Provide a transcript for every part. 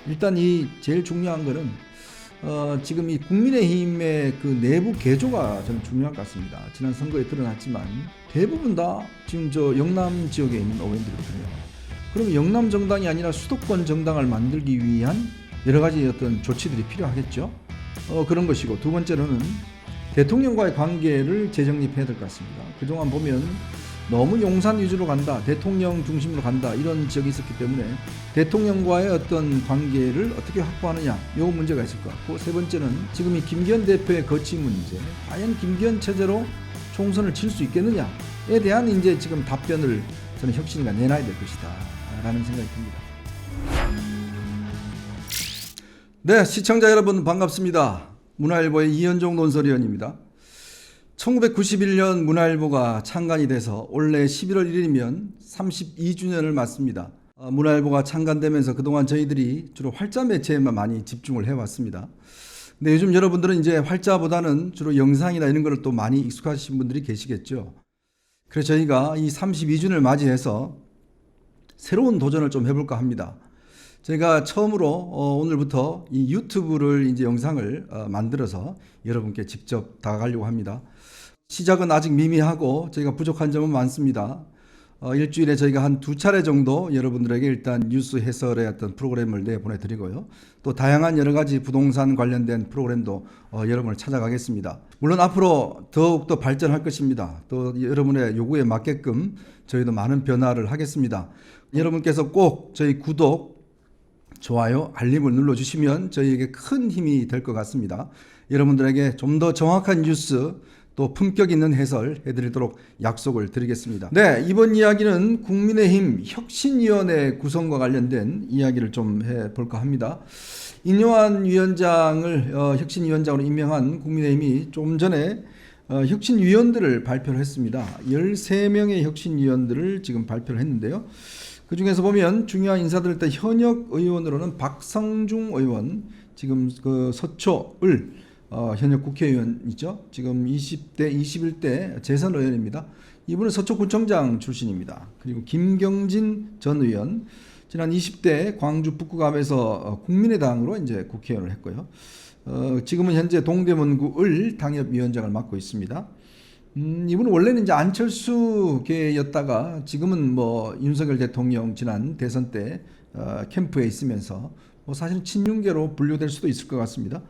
일단 이 제일 중요한 거는 지금 이 국민의힘의 그 내부 개조가 저는 중요할 것 같습니다. 지난 선거에 드러났지만 대부분 다 지금 저 영남 지역에 있는 의원들이거든요. 그럼 영남 정당이 아니라 수도권 정당을 만들기 위한 여러 가지 어떤 조치들이 필요하겠죠. 그런 것이고, 두 번째로는 대통령과의 관계를 재정립해야 될 것 같습니다. 그동안 보면 너무 용산 위주로 간다, 대통령 중심으로 간다, 이런 지역이 있었기 때문에 대통령과의 어떤 관계를 어떻게 확보하느냐, 이 문제가 있을 것 같고, 세 번째는 지금 이 김기현 대표의 거취 문제, 과연 김기현 체제로 총선을 칠 수 있겠느냐에 대한 이제 지금 답변을 저는 혁신이가 내놔야 될 것이다 라는 생각이 듭니다. 네, 시청자 여러분 반갑습니다. 문화일보의 이현종 논설위원입니다. 1991년 문화일보가 창간이 돼서 올해 11월 1일이면 32주년을 맞습니다. 문화일보가 창간되면서 그동안 저희들이 주로 활자 매체에만 많이 집중을 해왔습니다. 근데 요즘 여러분들은 이제 활자보다는 주로 영상이나 이런 거를 또 많이 익숙하신 분들이 계시겠죠. 그래서 저희가 이 32주년을 맞이해서 새로운 도전을 좀 해볼까 합니다. 제가 처음으로 오늘부터 이 유튜브를 이제 영상을 만들어서 여러분께 직접 다가가려고 합니다. 시작은 아직 미미하고 저희가 부족한 점은 많습니다. 일주일에 저희가 한 2차례 정도 여러분들에게 일단 뉴스 해설의 어떤 프로그램을 내보내드리고요. 또 다양한 여러 가지 부동산 관련된 프로그램도 여러분을 찾아가겠습니다. 물론 앞으로 더욱더 발전할 것입니다. 또 여러분의 요구에 맞게끔 저희도 많은 변화를 하겠습니다. 여러분께서 꼭 저희 구독, 좋아요, 알림을 눌러주시면 저희에게 큰 힘이 될 것 같습니다. 여러분들에게 좀 더 정확한 뉴스, 또 품격 있는 해설 해드리도록 약속을 드리겠습니다. 네, 이번 이야기는 국민의힘 혁신위원회 구성과 관련된 이야기를 좀 해볼까 합니다. 인요한 위원장을 혁신위원장으로 임명한 국민의힘이 좀 전에 혁신위원들을 발표를 했습니다. 13명의 혁신위원들을 지금 발표를 했는데요. 그 중에서 보면 중요한 인사들, 일단 현역 의원으로는 박성중 의원, 지금 그 서초을 현역 국회의원이죠. 지금 20대, 21대 재선 의원입니다. 이분은 서초구청장 출신입니다. 그리고 김경진 전 의원, 지난 20대 광주 북구갑에서 국민의당으로 이제 국회의원을 했고요. 지금은 현재 동대문구을 당협위원장을 맡고 있습니다. 이분은 원래는 이제 안철수계였다가 지금은 뭐 윤석열 대통령 지난 대선 때 캠프에 있으면서 뭐 사실 친윤계로 분류될 수도 있을 것 같습니다.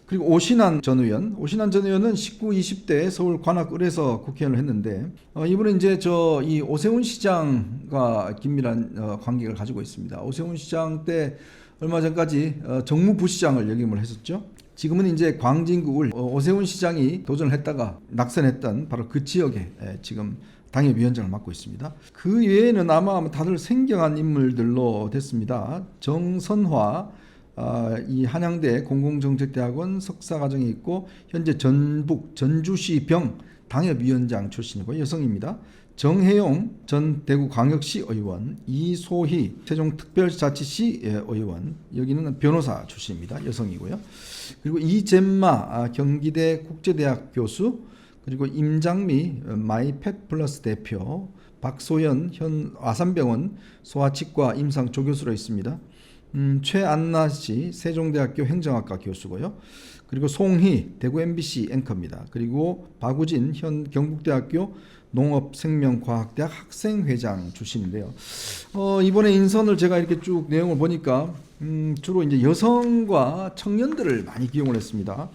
그리고 오신환 전 의원은 19, 20대 서울 관악을에서 국회의원을 했는데 이분은 이제 이 오세훈 시장과 긴밀한 관계를 가지고 있습니다. 오세훈 시장 때 얼마 전까지 정무부시장을 역임을 했었죠. 지금은 이제 광진구을 오세훈 시장이 도전을 했다가 낙선했던 바로 그 지역에 지금 당협위원장을 맡고 있습니다. 그 외에는 아마 다들 생경한 인물들로 됐습니다. 정선화, 이 한양대 공공정책대학원 석사과정이 있고 현재 전주시병 당협위원장 출신이고 여성입니다. 정혜용 전 대구광역시 의원, 이소희 세종특별자치시 의원, 여기는 변호사 출신입니다. 여성이고요. 그리고 이잼마 경기대 국제대학 교수, 그리고 임장미 마이펫플러스 대표, 박소연 현 아산병원 소아치과 임상 조교수로 있습니다. 최안나 씨 세종대학교 행정학과 교수고요. 그리고 송희 대구 MBC 앵커입니다. 그리고 박우진 현 경북대학교 농업생명과학대학 학생회장 출신인데요. 이번에 인선을 제가 이렇게 쭉 내용을 보니까 주로 이제 여성과 청년들을 많이 기용을 했습니다.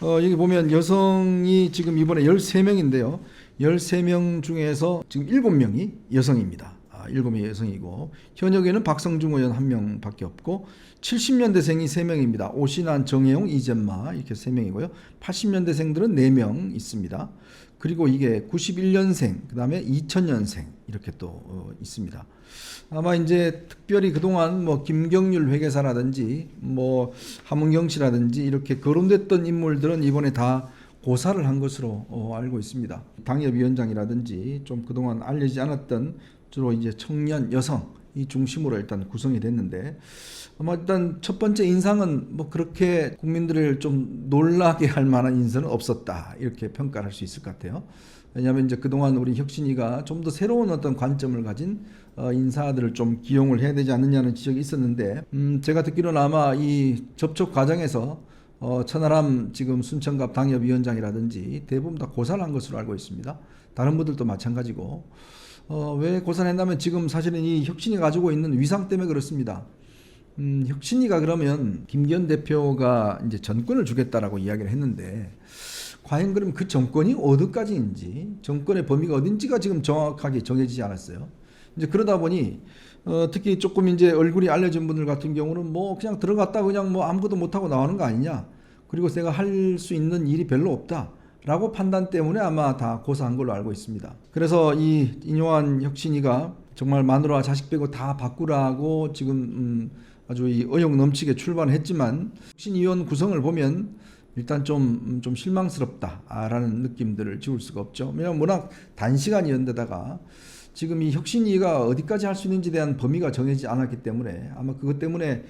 여기 보면 여성이 지금 이번에 13명인데요. 13명 중에서 지금 7명이 여성입니다. 7명이 여성이고 현역에는 박성중 의원 1명밖에 없고 70년대생이 3명입니다. 오신환, 정혜용, 이잼마 이렇게 3명이고요. 80년대생들은 4명 있습니다. 그리고 이게 91년생, 그 다음에 2000년생 이렇게 또 있습니다. 아마 이제 특별히 그동안 뭐 김경률 회계사라든지 뭐 함은경 씨라든지 이렇게 거론됐던 인물들은 이번에 다 고사를 한 것으로 알고 있습니다. 당협위원장이라든지 좀 그동안 알려지지 않았던 주로 이제 청년, 여성 이 중심으로 일단 구성이 됐는데 아마 일단 첫 번째 인상은 뭐 그렇게 국민들을 좀 놀라게 할 만한 인선은 없었다 이렇게 평가를 할 수 있을 것 같아요. 왜냐하면 이제 그동안 우리 혁신위가 좀 더 새로운 어떤 관점을 가진 인사들을 좀 기용을 해야 되지 않느냐는 지적이 있었는데, 제가 듣기로는 아마 이 접촉 과정에서 천하람 지금 순천갑 당협위원장이라든지 대부분 다 고사를 한 것으로 알고 있습니다. 다른 분들도 마찬가지고, 왜 고사를 했냐면 지금 사실은 이 혁신이 가지고 있는 위상 때문에 그렇습니다. 혁신이가 그러면 김기현 대표가 이제 전권을 주겠다라고 이야기를 했는데, 과연 그럼 그 정권이 어디까지인지, 정권의 범위가 어딘지가 지금 정확하게 정해지지 않았어요. 이제 그러다 보니 특히 조금 이제 얼굴이 알려진 분들 같은 경우는 뭐 그냥 들어갔다 그냥 뭐 아무것도 못하고 나오는 거 아니냐, 그리고 내가 할 수 있는 일이 별로 없다라고 판단 때문에 아마 다 고사한 걸로 알고 있습니다. 그래서 이 인요한 혁신이가 정말 마누라 자식 빼고 다 바꾸라고 지금 아주 이 의욕 넘치게 출발했지만, 혁신위원 구성을 보면 일단 좀 실망스럽다라는 느낌들을 지울 수가 없죠. 왜냐하면 워낙 단시간이었는데다가 지금 이 혁신위가 어디까지 할 수 있는지에 대한 범위가 정해지지 않았기 때문에 아마 그것 때문에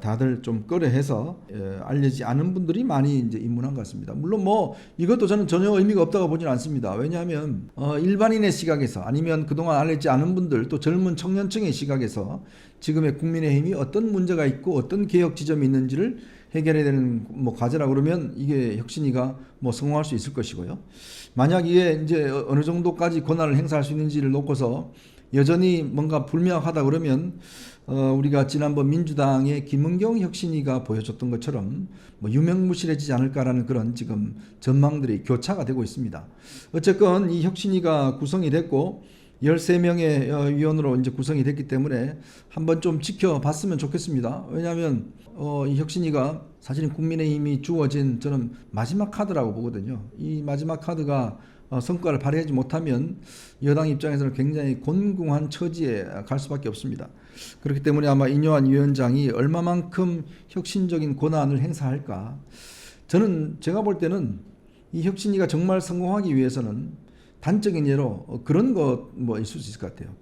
다들 좀 꺼려해서 알려지지 않은 분들이 많이 이제 입문한 것 같습니다. 물론 뭐 이것도 저는 전혀 의미가 없다고 보지는 않습니다. 왜냐하면 일반인의 시각에서, 아니면 그동안 알려지지 않은 분들, 또 젊은 청년층의 시각에서 지금의 국민의힘이 어떤 문제가 있고 어떤 개혁 지점이 있는지를 해결해야 되는 뭐 과제라 그러면 이게 혁신위가 뭐 성공할 수 있을 것이고요. 만약 이게 이제 어느 정도까지 권한을 행사할 수 있는지를 놓고서 여전히 뭔가 불명확하다 그러면 우리가 지난번 민주당의 김은경 혁신위가 보여줬던 것처럼 뭐 유명무실해지지 않을까라는 그런 지금 전망들이 교차가 되고 있습니다. 어쨌건 이 혁신위가 구성이 됐고 13명의 위원으로 이제 구성이 됐기 때문에 한번 좀 지켜봤으면 좋겠습니다. 왜냐하면 이 혁신위가 사실은 국민의힘이 주어진 저는 마지막 카드라고 보거든요. 이 마지막 카드가 성과를 발휘하지 못하면 여당 입장에서는 굉장히 곤궁한 처지에 갈 수밖에 없습니다. 그렇기 때문에 아마 인요한 위원장이 얼마만큼 혁신적인 권한을 행사할까, 저는 제가 볼 때는 이 혁신위가 정말 성공하기 위해서는 단적인 예로 그런 거 뭐 있을 수 있을 것 같아요.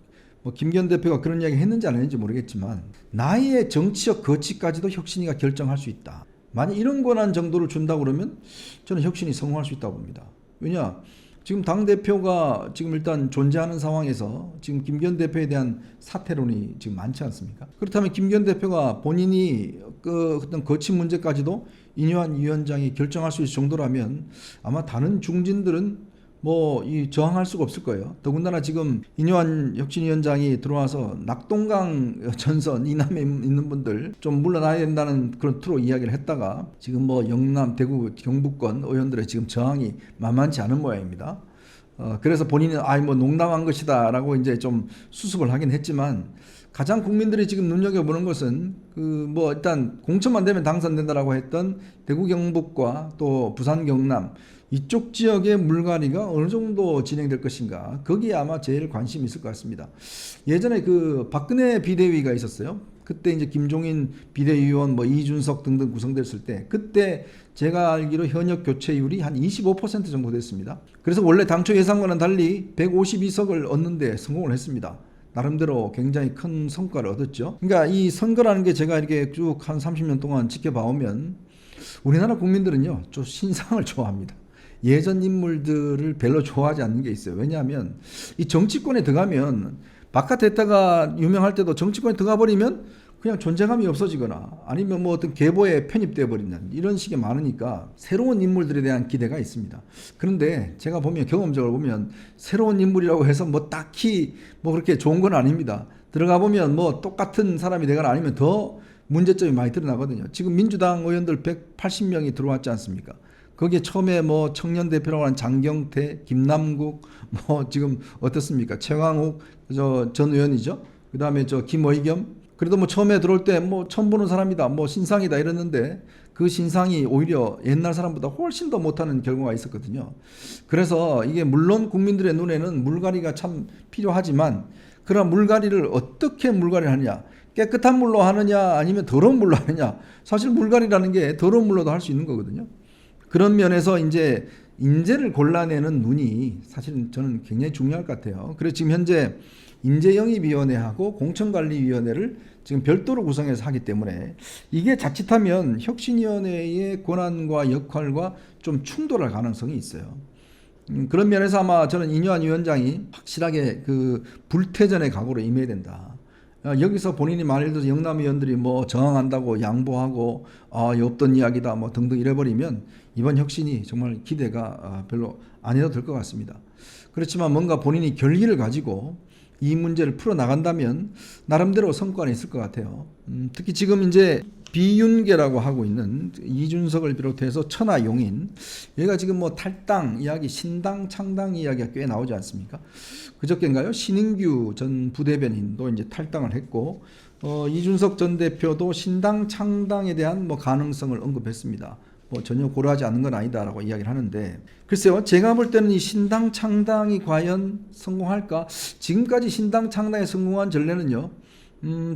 뭐 김기현 대표가 그런 이야기 했는지 안 했는지 모르겠지만 나의 정치적 거취까지도 혁신위가 결정할 수 있다. 만약 이런 권한 정도를 준다 그러면 저는 혁신이 성공할 수 있다고 봅니다. 왜냐? 지금 당대표가 지금 일단 존재하는 상황에서 지금 김기현 대표에 대한 사퇴론이 지금 많지 않습니까? 그렇다면 김기현 대표가 본인이 그 어떤 거취 문제까지도 인요한 위원장이 결정할 수 있을 정도라면 아마 다른 중진들은 뭐 이 저항할 수가 없을 거예요. 더군다나 지금 인요한 혁신위원장이 들어와서 낙동강 전선 이남에 있는 분들 좀 물러나야 된다는 그런 투로 이야기를 했다가 지금 뭐 영남, 대구, 경북권 의원들의 지금 저항이 만만치 않은 모양입니다. 그래서 본인은 뭐 농담한 것이다라고 이제 좀 수습을 하긴 했지만, 가장 국민들이 지금 눈여겨보는 것은 그 뭐 일단 공천만 되면 당선된다라고 했던 대구 경북과 또 부산 경남 이쪽 지역의 물갈이가 어느 정도 진행될 것인가, 거기에 아마 제일 관심이 있을 것 같습니다. 예전에 그 박근혜 비대위가 있었어요. 그때 이제 김종인 비대위원, 뭐 이준석 등등 구성됐을 때, 그때 제가 알기로 현역 교체율이 한 25% 정도 됐습니다. 그래서 원래 당초 예상과는 달리 152석을 얻는데 성공을 했습니다. 나름대로 굉장히 큰 성과를 얻었죠. 그러니까 이 선거라는 게 제가 이렇게 쭉 한 30년 동안 지켜봐오면 우리나라 국민들은요, 좀 신상을 좋아합니다. 예전 인물들을 별로 좋아하지 않는 게 있어요. 왜냐하면 이 정치권에 들어가면, 바깥에 있다가 유명할 때도 정치권에 들어가 버리면 그냥 존재감이 없어지거나 아니면 뭐 어떤 계보에 편입되어 버리는 이런 식의 많으니까 새로운 인물들에 대한 기대가 있습니다. 그런데 제가 보면, 경험적으로 보면 새로운 인물이라고 해서 뭐 딱히 뭐 그렇게 좋은 건 아닙니다. 들어가 보면 뭐 똑같은 사람이 되거나 아니면 더 문제점이 많이 드러나거든요. 지금 민주당 의원들 180명이 들어왔지 않습니까? 거기에 처음에 뭐 청년 대표라고 하는 장경태, 김남국, 뭐 지금 어떻습니까? 최광욱 전 의원이죠. 그 다음에 김의겸. 그래도 뭐 처음에 들어올 때 뭐 처음 보는 사람이다, 뭐 신상이다 이랬는데 그 신상이 오히려 옛날 사람보다 훨씬 더 못하는 결과가 있었거든요. 그래서 이게 물론 국민들의 눈에는 물갈이가 참 필요하지만, 그런 물갈이를 어떻게 물갈이를 하느냐, 깨끗한 물로 하느냐 아니면 더러운 물로 하느냐, 사실 물갈이라는 게 더러운 물로도 할 수 있는 거거든요. 그런 면에서 이제 인재를 골라내는 눈이 사실은 저는 굉장히 중요할 것 같아요. 그래서 지금 현재 인재영입위원회하고 공천관리위원회를 지금 별도로 구성해서 하기 때문에 이게 자칫하면 혁신위원회의 권한과 역할과 좀 충돌할 가능성이 있어요. 그런 면에서 아마 저는 이뇨한 위원장이 확실하게 그 불태전의 각오로 임해야 된다. 여기서 본인이 예를 들어서 영남 의원들이 뭐 저항한다고 양보하고 없던 이야기다 뭐 등등 이래버리면 이번 혁신이 정말 기대가 별로 안 해도 될 것 같습니다. 그렇지만 뭔가 본인이 결의를 가지고 이 문제를 풀어나간다면 나름대로 성과는 있을 것 같아요. 특히 지금 이제 비윤계라고 하고 있는 이준석을 비롯해서 천하용인, 얘가 지금 뭐 탈당 이야기, 신당, 창당 이야기가 꽤 나오지 않습니까? 그저께인가요? 신인규 전 부대변인도 이제 탈당을 했고, 이준석 전 대표도 신당, 창당에 대한 뭐 가능성을 언급했습니다. 뭐 전혀 고려하지 않는 건 아니다라고 이야기를 하는데, 글쎄요, 제가 볼 때는 이 신당 창당이 과연 성공할까? 지금까지 신당 창당에 성공한 전례는요,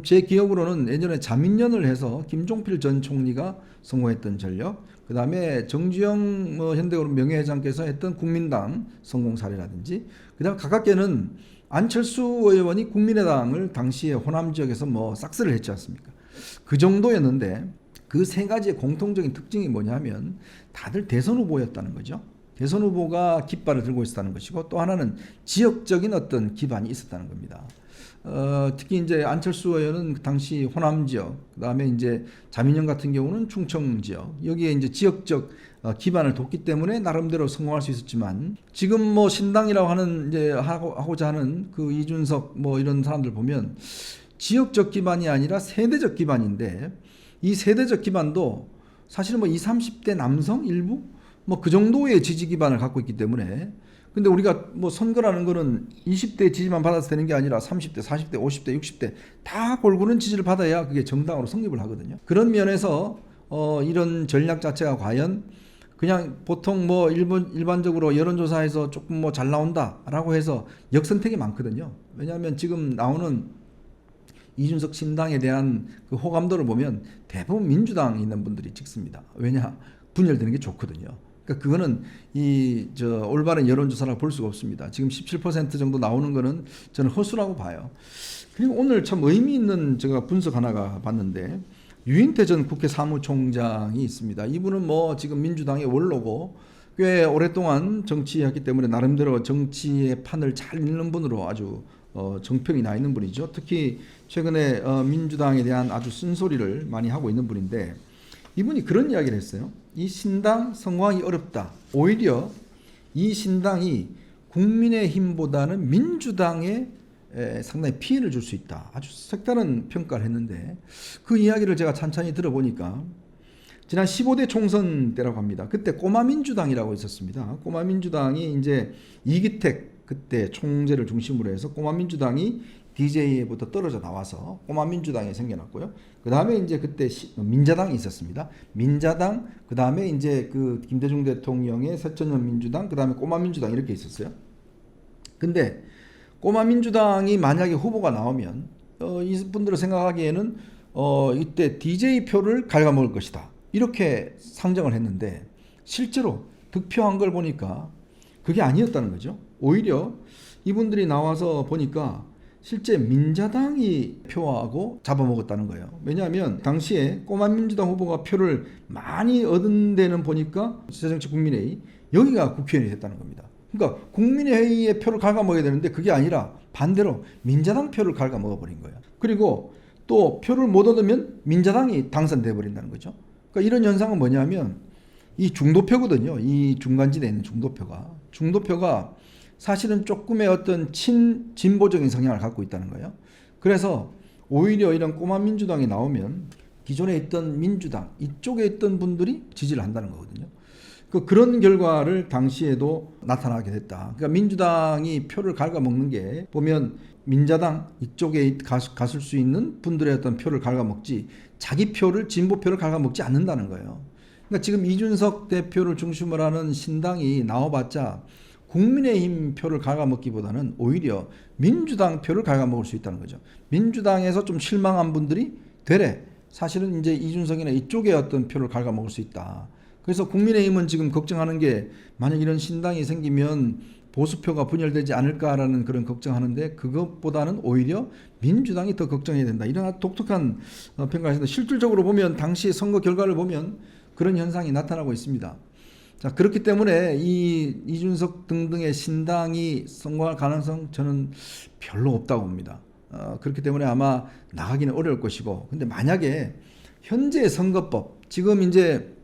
제 기억으로는 예전에 자민련을 해서 김종필 전 총리가 성공했던 전력, 그 다음에 정주영 현대그룹 명예회장께서 했던 국민당 성공 사례라든지, 그 다음에 가깝게는 안철수 의원이 국민의당을 당시에 호남 지역에서 뭐 싹쓸이를 했지 않습니까? 그 정도였는데, 그 세 가지의 공통적인 특징이 뭐냐면 다들 대선 후보였다는 거죠. 대선 후보가 깃발을 들고 있었다는 것이고, 또 하나는 지역적인 어떤 기반이 있었다는 겁니다. 특히 이제 안철수 의원은 당시 호남 지역, 그 다음에 이제 자민련 같은 경우는 충청 지역, 여기에 이제 지역적 기반을 뒀기 때문에 나름대로 성공할 수 있었지만, 지금 뭐 신당이라고 하는 이제 하고자 하는 그 이준석 뭐 이런 사람들 보면 지역적 기반이 아니라 세대적 기반인데, 이 세대적 기반도 사실은 뭐 20, 30대 남성 일부 뭐 그 정도의 지지 기반을 갖고 있기 때문에, 근데 우리가 뭐 선거라는 거는 20대 지지만 받아서 되는 게 아니라 30대, 40대, 50대, 60대 다 골고루 지지를 받아야 그게 정당으로 성립을 하거든요. 그런 면에서 이런 전략 자체가 과연 그냥 보통 뭐 일반적으로 여론조사에서 조금 뭐 잘 나온다라고 해서 역선택이 많거든요. 왜냐하면 지금 나오는 이준석 신당에 대한 그 호감도를 보면 대부분 민주당에 있는 분들이 찍습니다. 왜냐? 분열되는 게 좋거든요. 그러니까 그거는 올바른 여론조사라고 볼 수가 없습니다. 지금 17% 정도 나오는 거는 저는 허수라고 봐요. 그리고 오늘 참 의미 있는 제가 분석 하나가 봤는데, 유인태 전 국회 사무총장이 있습니다. 이분은 뭐 지금 민주당의 원로고 꽤 오랫동안 정치했기 때문에 나름대로 정치의 판을 잘 읽는 분으로 아주 정평이 나 있는 분이죠. 특히 최근에 민주당에 대한 아주 쓴소리를 많이 하고 있는 분인데, 이분이 그런 이야기를 했어요. 이 신당 성공하기 어렵다. 오히려 이 신당이 국민의힘보다는 민주당에 상당히 피해를 줄 수 있다. 아주 색다른 평가를 했는데, 그 이야기를 제가 찬찬히 들어보니까 지난 15대 총선 때라고 합니다. 그때 꼬마민주당이라고 있었습니다. 꼬마민주당이 이제 이기택 그때 총재를 중심으로 해서 꼬마민주당이 DJ부터 떨어져 나와서 꼬마민주당이 생겨났고요. 그 다음에 이제 그때 민자당이 있었습니다. 민자당, 그 다음에 이제 그 김대중 대통령의 새천년 민주당, 그 다음에 꼬마민주당 이렇게 있었어요. 근데 꼬마민주당이 만약에 후보가 나오면 이분들을 생각하기에는 이때 DJ 표를 갉아먹을 것이다. 이렇게 상정을 했는데, 실제로 득표한 걸 보니까 그게 아니었다는 거죠. 오히려 이분들이 나와서 보니까 실제 민자당이 표하고 잡아먹었다는 거예요. 왜냐하면 당시에 꼬마민주당 후보가 표를 많이 얻은 데는 보니까 새정치국민회의, 여기가 국회의원이 됐다는 겁니다. 그러니까 국민회의의 표를 갉아먹어야 되는데 그게 아니라 반대로 민자당 표를 갉아먹어버린 거예요. 그리고 또 표를 못 얻으면 민자당이 당선돼 버린다는 거죠. 그러니까 이런 현상은 뭐냐면 이 중도표거든요. 이 중간지대에 있는 중도표가 사실은 조금의 어떤 친진보적인 성향을 갖고 있다는 거예요. 그래서 오히려 이런 꼬마 민주당이 나오면 기존에 있던 민주당 이쪽에 있던 분들이 지지를 한다는 거거든요. 그런 결과를 당시에도 나타나게 됐다. 그러니까 민주당이 표를 갉아먹는 게 보면 민자당 이쪽에 갔을 수 있는 분들의 어떤 표를 갉아먹지 자기 표를 진보표를 갉아먹지 않는다는 거예요. 그러니까 지금 이준석 대표를 중심으로 하는 신당이 나와봤자 국민의힘 표를 갉아먹기보다는 오히려 민주당 표를 갉아먹을 수 있다는 거죠. 민주당에서 좀 실망한 분들이 되레 사실은 이제 이준석이나 이쪽에 어떤 표를 갉아먹을 수 있다. 그래서 국민의힘은 지금 걱정하는 게 만약 이런 신당이 생기면 보수표가 분열되지 않을까라는 그런 걱정하는데, 그것보다는 오히려 민주당이 더 걱정해야 된다. 이런 독특한 평가를 했는데, 실질적으로 보면 당시 선거 결과를 보면 그런 현상이 나타나고 있습니다. 자, 그렇기 때문에 이 이준석 등등의 신당이 성공할 가능성 저는 별로 없다고 봅니다. 그렇기 때문에 아마 나가기는 어려울 것이고, 근데 만약에 현재 선거법, 지금 이제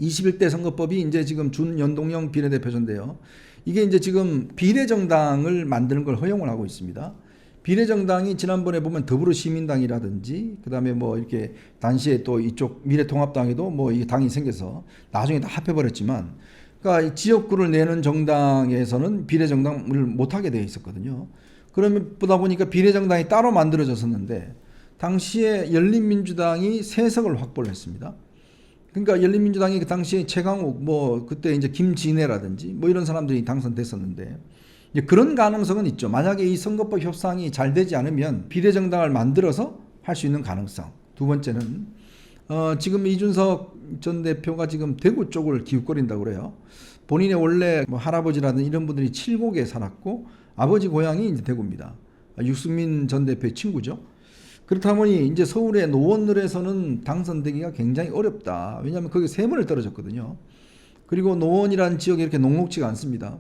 21대 선거법이 이제 지금 준연동형 비례대표제인데요. 이게 이제 지금 비례정당을 만드는 걸 허용을 하고 있습니다. 비례정당이 지난번에 보면 더불어시민당이라든지 그다음에 뭐 이렇게 당시에 또 이쪽 미래통합당에도 뭐 이 당이 생겨서 나중에 다 합해버렸지만, 그러니까 지역구를 내는 정당에서는 비례정당을 못하게 되어 있었거든요. 그러다 보니까 비례정당이 따로 만들어졌었는데, 당시에 열린민주당이 3석을 확보를 했습니다. 그러니까 열린민주당이 그 당시에 최강욱, 뭐 그때 이제 김진애라든지 뭐 이런 사람들이 당선됐었는데, 이제 그런 가능성은 있죠. 만약에 이 선거법 협상이 잘 되지 않으면 비례정당을 만들어서 할 수 있는 가능성. 두 번째는 지금 이준석 전 대표가 지금 대구 쪽을 기웃거린다고 그래요. 본인의 원래 뭐 할아버지라든 이런 분들이 칠곡에 살았고 아버지 고향이 이제 대구입니다. 유승민 전 대표의 친구죠. 그렇다 보니 이제 서울의 노원을에서는 당선되기가 굉장히 어렵다. 왜냐하면 거기 3번을 떨어졌거든요. 그리고 노원이라는 지역이 이렇게 녹록지가 않습니다.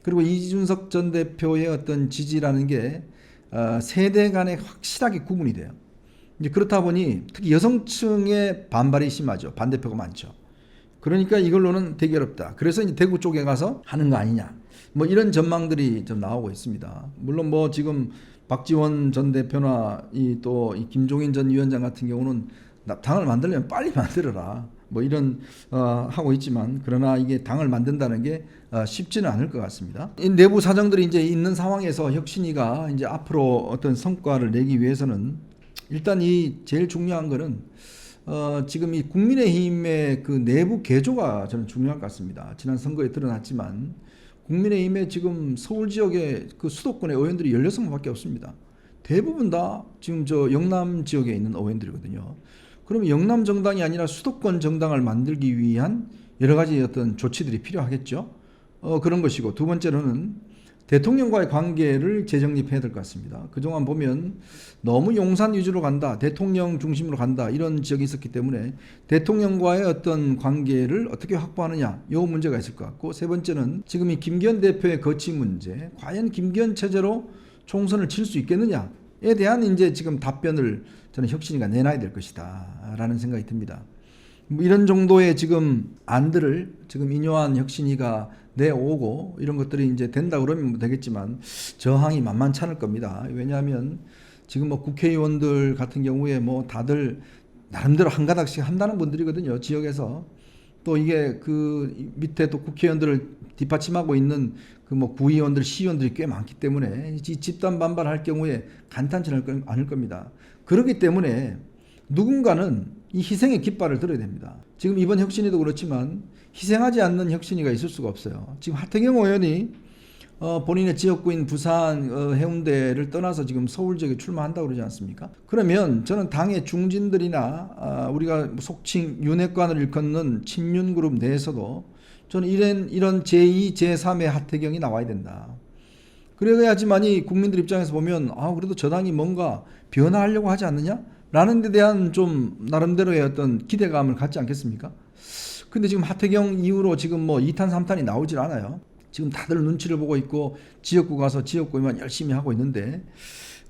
그리고 이준석 전 대표의 어떤 지지라는 게 세대 간에 확실하게 구분이 돼요. 이제 그렇다 보니 특히 여성층의 반발이 심하죠. 반대표가 많죠. 그러니까 이걸로는 되게 어렵다. 그래서 이제 대구 쪽에 가서 하는 거 아니냐. 뭐 이런 전망들이 좀 나오고 있습니다. 물론 뭐 지금 박지원 전 대표나 이 김종인 전 위원장 같은 경우는 당을 만들려면 빨리 만들어라. 뭐 이런 하고 있지만, 그러나 이게 당을 만든다는 게 쉽지는 않을 것 같습니다. 이 내부 사정들이 이제 있는 상황에서 혁신위가 이제 앞으로 어떤 성과를 내기 위해서는 일단 이 제일 중요한 거는 지금 이 국민의힘의 그 내부 개조가 저는 중요할 것 같습니다. 지난 선거에 드러났지만 국민의힘의 지금 서울 지역의 그 수도권의 의원들이 16명밖에 없습니다. 대부분 다 지금 저 영남 지역에 있는 의원들이거든요. 그러면 영남 정당이 아니라 수도권 정당을 만들기 위한 여러 가지 어떤 조치들이 필요하겠죠. 그런 것이고, 두 번째로는 대통령과의 관계를 재정립해야 될 것 같습니다. 그동안 보면 너무 용산 위주로 간다, 대통령 중심으로 간다, 이런 지역이 있었기 때문에 대통령과의 어떤 관계를 어떻게 확보하느냐, 이 문제가 있을 것 같고, 세 번째는 지금 이 김기현 대표의 거취 문제, 과연 김기현 체제로 총선을 칠 수 있겠느냐에 대한 이제 지금 답변을 저는 혁신위가 내놔야 될 것이다 라는 생각이 듭니다. 뭐 이런 정도의 지금 안들을 지금 인요한 혁신위가 내오고 이런 것들이 이제 된다 그러면 되겠지만 저항이 만만치 않을 겁니다. 왜냐하면 지금 뭐 국회의원들 같은 경우에 뭐 다들 나름대로 한 가닥씩 한다는 분들이거든요. 지역에서. 또 이게 그 밑에 또 국회의원들을 뒷받침하고 있는 그 뭐 구의원들, 시의원들이 꽤 많기 때문에 이 집단 반발할 경우에 간단치 않을 겁니다. 그렇기 때문에 누군가는 이 희생의 깃발을 들어야 됩니다. 지금 이번 혁신위도 그렇지만 희생하지 않는 혁신위가 있을 수가 없어요. 지금 하태경 의원이 본인의 지역구인 부산 해운대를 떠나서 지금 서울 지역에 출마한다고 그러지 않습니까? 그러면 저는 당의 중진들이나 우리가 속칭 윤핵관을 일컫는 친윤그룹 내에서도 저는 이런 제2, 제3의 하태경이 나와야 된다. 그래야지만이 국민들 입장에서 보면 그래도 저 당이 뭔가 변화하려고 하지 않느냐? 라는 데 대한 좀 나름대로의 어떤 기대감을 갖지 않겠습니까? 근데 지금 하태경 이후로 지금 뭐 2탄, 3탄이 나오질 않아요. 지금 다들 눈치를 보고 있고 지역구 가서 지역구만 열심히 하고 있는데,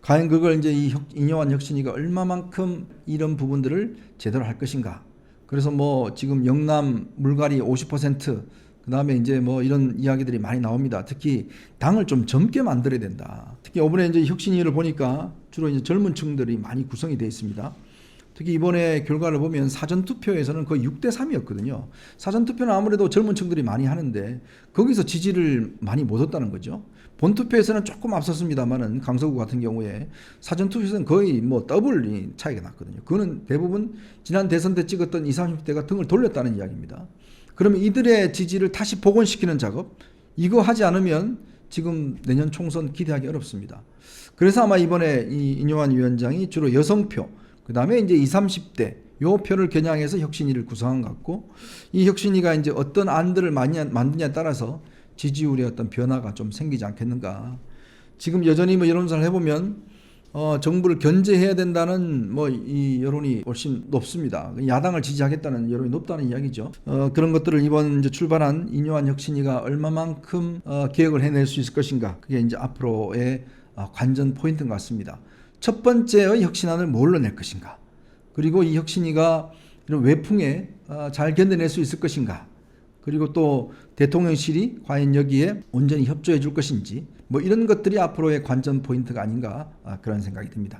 과연 그걸 이제 이 인요한 혁신위가 얼마만큼 이런 부분들을 제대로 할 것인가. 그래서 뭐 지금 영남 물갈이 50%, 그 다음에 이제 뭐 이런 이야기들이 많이 나옵니다. 특히 당을 좀 젊게 만들어야 된다. 특히 이번에 이제 혁신위를 보니까 주로 이제 젊은 층들이 많이 구성이 되어 있습니다. 특히 이번에 결과를 보면 사전투표에서는 거의 6대3이었거든요. 사전투표는 아무래도 젊은 층들이 많이 하는데 거기서 지지를 많이 못 얻었다는 거죠. 본투표에서는 조금 앞섰습니다만은 강서구 같은 경우에 사전투표에서는 거의 뭐 더블 차이가 났거든요. 그거는 대부분 지난 대선 때 찍었던 20, 30대가 등을 돌렸다는 이야기입니다. 그러면 이들의 지지를 다시 복원시키는 작업, 이거 하지 않으면 지금 내년 총선 기대하기 어렵습니다. 그래서 아마 이번에 이 인요한 위원장이 주로 여성표, 그 다음에 이제 20, 30대 요 표를 겨냥해서 혁신위를 구성한 것 같고, 이 혁신위가 이제 어떤 안들을 만드냐에 따라서 지지율의 어떤 변화가 좀 생기지 않겠는가. 지금 여전히 뭐 여론조사를 해보면 정부를 견제해야 된다는 이 여론이 훨씬 높습니다. 야당을 지지하겠다는 여론이 높다는 이야기죠. 그런 것들을 이번 이제 출발한 이뇨한 혁신위가 얼마만큼 개혁을 해낼 수 있을 것인가, 그게 이제 앞으로의 관전 포인트인 것 같습니다. 첫 번째의 혁신안을 뭘로 낼 것인가, 그리고 이 혁신위가 이런 외풍에 잘 견뎌낼 수 있을 것인가, 그리고 또 대통령실이 과연 여기에 온전히 협조해 줄 것인지, 이런 것들이 앞으로의 관전 포인트가 아닌가, 그런 생각이 듭니다.